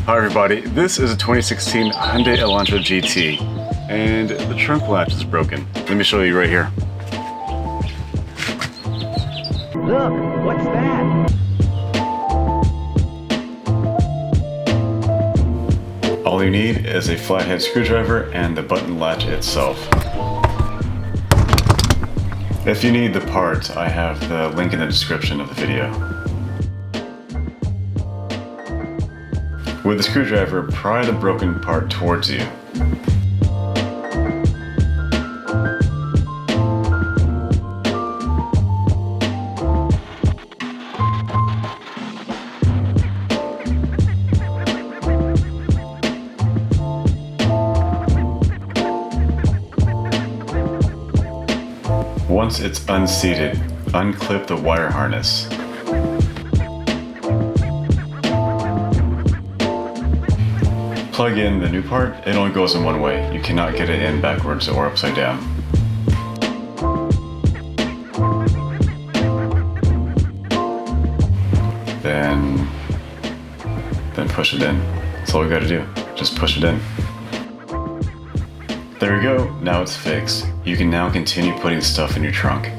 Hi everybody, this is a 2016 Hyundai Elantra GT, and the trunk latch is broken. Let me show you right here. Look, what's that? All you need is a flathead screwdriver and the button latch itself. If you need the part, I have the link in the description of the video. With the screwdriver, pry the broken part towards you. Once it's unseated, unclip the wire harness. Plug in the new part. It only goes in one way. You cannot get it in backwards or upside down. Then push it in. That's all we gotta do. Just push it in. There we go. Now it's fixed. You can now continue putting stuff in your trunk.